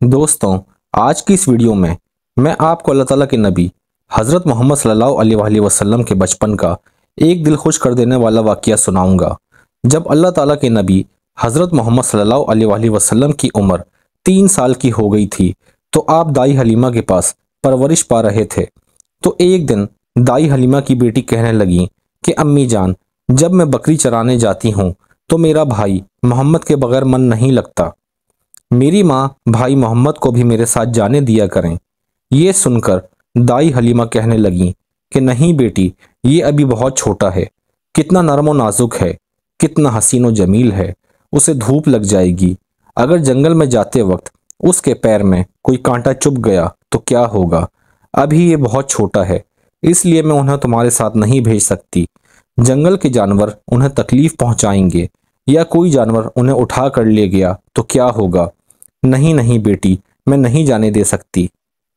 दोस्तों, आज की इस वीडियो में मैं आपको अल्लाह ताला के नबी हज़रत मोहम्मद सल्लल्लाहु अलैहि वसल्लम के बचपन का एक दिल खुश कर देने वाला वाक़या सुनाऊंगा। जब अल्लाह ताला के नबी हज़रत मोहम्मद सल्लल्लाहु अलैहि वसल्लम की उम्र 3 साल की हो गई थी, तो आप दाई हलीमा के पास परवरिश पा रहे थे। तो एक दिन दाई हलीमा की बेटी कहने लगी कि अम्मी जान, जब मैं बकरी चराने जाती हूँ तो मेरा भाई मोहम्मद के बगैर मन नहीं लगता। मेरी माँ भाई मोहम्मद को भी मेरे साथ जाने दिया करें। ये सुनकर दाई हलीमा कहने लगी कि नहीं बेटी, ये अभी बहुत छोटा है, कितना नरम व नाजुक है, कितना हसीन व जमील है, उसे धूप लग जाएगी। अगर जंगल में जाते वक्त उसके पैर में कोई कांटा चुभ गया तो क्या होगा। अभी ये बहुत छोटा है, इसलिए मैं उन्हें तुम्हारे साथ नहीं भेज सकती। जंगल के जानवर उन्हें तकलीफ पहुंचाएंगे या कोई जानवर उन्हें उठा कर ले गया तो क्या होगा। नहीं नहीं बेटी, मैं नहीं जाने दे सकती।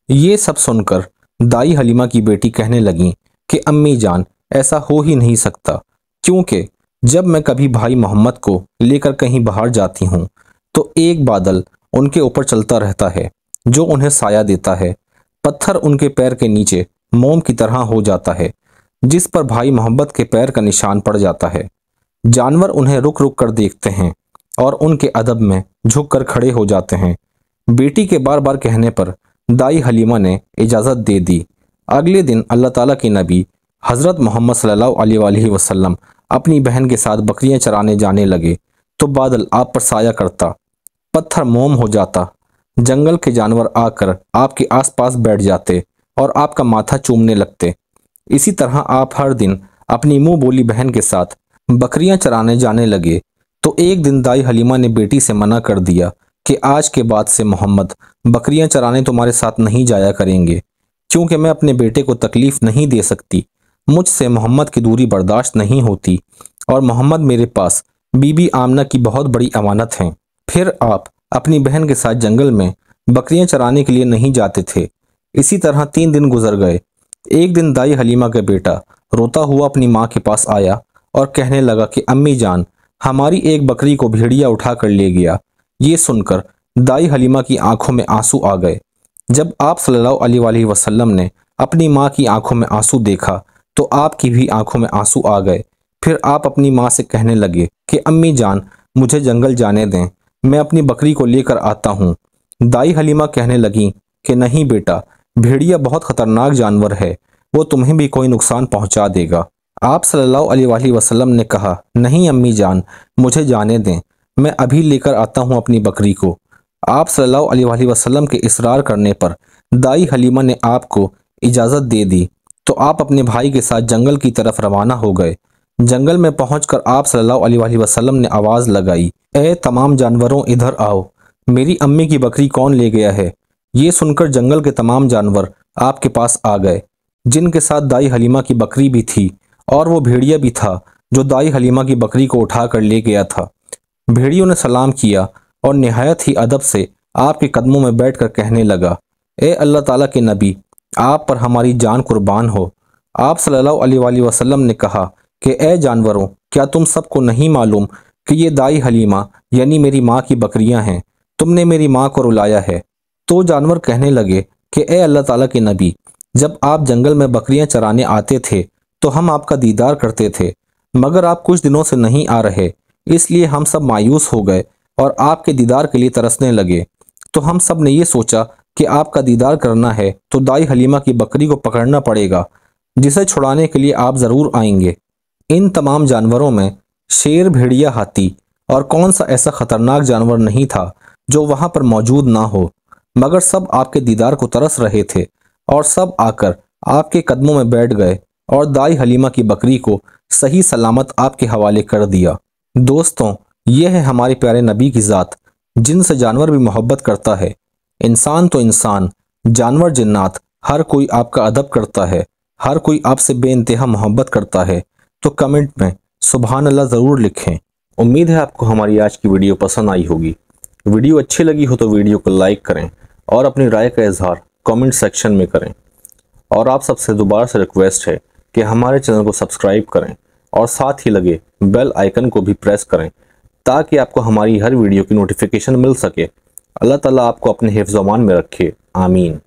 ये सब सुनकर दाई हलीमा की बेटी कहने लगी कि अम्मी जान, ऐसा हो ही नहीं सकता, क्योंकि जब मैं कभी भाई मोहम्मद को लेकर कहीं बाहर जाती हूँ तो एक बादल उनके ऊपर चलता रहता है जो उन्हें साया देता है। पत्थर उनके पैर के नीचे मोम की तरह हो जाता है जिस पर भाई मोहम्मद के पैर का निशान पड़ जाता है। जानवर उन्हें रुक रुक कर देखते हैं और उनके अदब में झुक कर खड़े हो जाते हैं। बेटी के बार बार कहने पर दाई हलीमा ने इजाज़त दे दी। अगले दिन अल्लाह ताला के नबी हज़रत मोहम्मद सल्लल्लाहु अलैहि वसल्लम अपनी बहन के साथ बकरियां चराने जाने लगे तो बादल आप पर साया करता, पत्थर मोम हो जाता, जंगल के जानवर आकर आपके आसपास बैठ जाते और आपका माथा चूमने लगते। इसी तरह आप हर दिन अपनी मुंह बोली बहन के साथ बकरियां चराने जाने लगे। तो एक दिन दाई हलीमा ने बेटी से मना कर दिया कि आज के बाद से मोहम्मद बकरियां चराने तुम्हारे साथ नहीं जाया करेंगे, क्योंकि मैं अपने बेटे को तकलीफ नहीं दे सकती। मुझसे मोहम्मद की दूरी बर्दाश्त नहीं होती और मोहम्मद मेरे पास बीबी आमना की बहुत बड़ी अमानत हैं। फिर आप अपनी बहन के साथ जंगल में बकरियां चराने के लिए नहीं जाते थे। इसी तरह 3 दिन गुजर गए। एक दिन दाई हलीमा का बेटा रोता हुआ अपनी माँ के पास आया और कहने लगा कि अम्मी जान, हमारी एक बकरी को भेड़िया उठा कर ले गया। ये सुनकर दाई हलीमा की आंखों में आंसू आ गए। जब आप सल्लल्लाहु अलैहि वसल्लम ने अपनी माँ की आंखों में आंसू देखा तो आपकी भी आंखों में आंसू आ गए। फिर आप अपनी माँ से कहने लगे कि अम्मी जान, मुझे जंगल जाने दें, मैं अपनी बकरी को लेकर आता हूँ। दाई हलीमा कहने लगी कि नहीं बेटा, भेड़िया बहुत खतरनाक जानवर है, वो तुम्हें भी कोई नुकसान पहुंचा देगा। आप सल्लल्लाहु अलैहि वसल्लम ने कहा, नहीं अम्मी जान, मुझे जाने दें, मैं अभी लेकर आता हूं अपनी बकरी को। आप सल्लल्लाहु अलैहि वसल्लम के इसरार करने पर दाई हलीमा ने आपको इजाज़त दे दी तो आप अपने भाई के साथ जंगल की तरफ रवाना हो गए। जंगल में पहुंचकर आप सल्लल्लाहु अलैहि वसल्लम ने आवाज़ लगाई, ए तमाम जानवरों, इधर आओ, मेरी अम्मी की बकरी कौन ले गया है। ये सुनकर जंगल के तमाम जानवर आपके पास आ गए, जिनके साथ दाई हलीमा की बकरी भी थी और वो भेड़िया भी था जो दाई हलीमा की बकरी को उठा कर ले गया था। भेड़ियों ने सलाम किया और निहायत ही अदब से आपके कदमों में बैठकर कहने लगा, ए अल्लाह ताला के नबी, आप पर हमारी जान कुर्बान हो। आप सल्लल्लाहु अलैहि वसल्लम ने कहा कि ए जानवरों, क्या तुम सबको नहीं मालूम कि ये दाई हलीमा यानी मेरी माँ की बकरियां हैं, तुमने मेरी माँ को रुलाया है। तो जानवर कहने लगे कि ए अल्लाह ताला के नबी, जब आप जंगल में बकरियां चराने आते थे तो हम आपका दीदार करते थे, मगर आप कुछ दिनों से नहीं आ रहे, इसलिए हम सब मायूस हो गए और आपके दीदार के लिए तरसने लगे। तो हम सब ने ये सोचा कि आपका दीदार करना है तो दाई हलीमा की बकरी को पकड़ना पड़ेगा, जिसे छुड़ाने के लिए आप ज़रूर आएंगे। इन तमाम जानवरों में शेर, भेड़िया, हाथी और कौन सा ऐसा खतरनाक जानवर नहीं था जो वहाँ पर मौजूद ना हो, मगर सब आपके दीदार को तरस रहे थे और सब आकर आपके कदमों में बैठ गए और दाई हलीमा की बकरी को सही सलामत आपके हवाले कर दिया। दोस्तों, यह है हमारे प्यारे नबी की ज़ात, जिनसे जानवर भी मोहब्बत करता है। इंसान तो इंसान, जानवर, जिन्नात, हर कोई आपका अदब करता है, हर कोई आपसे बेइंतहा मोहब्बत करता है। तो कमेंट में सुभान अल्लाह ज़रूर लिखें। उम्मीद है आपको हमारी आज की वीडियो पसंद आई होगी। वीडियो अच्छी लगी हो तो वीडियो को लाइक करें और अपनी राय का इजहार कमेंट सेक्शन में करें। और आप सबसे दोबारा से रिक्वेस्ट है कि हमारे चैनल को सब्सक्राइब करें और साथ ही लगे बेल आइकन को भी प्रेस करें ताकि आपको हमारी हर वीडियो की नोटिफिकेशन मिल सके। اللہ تعالیٰ آپ کو اپنے حفظ و امان میں رکھے، آمین۔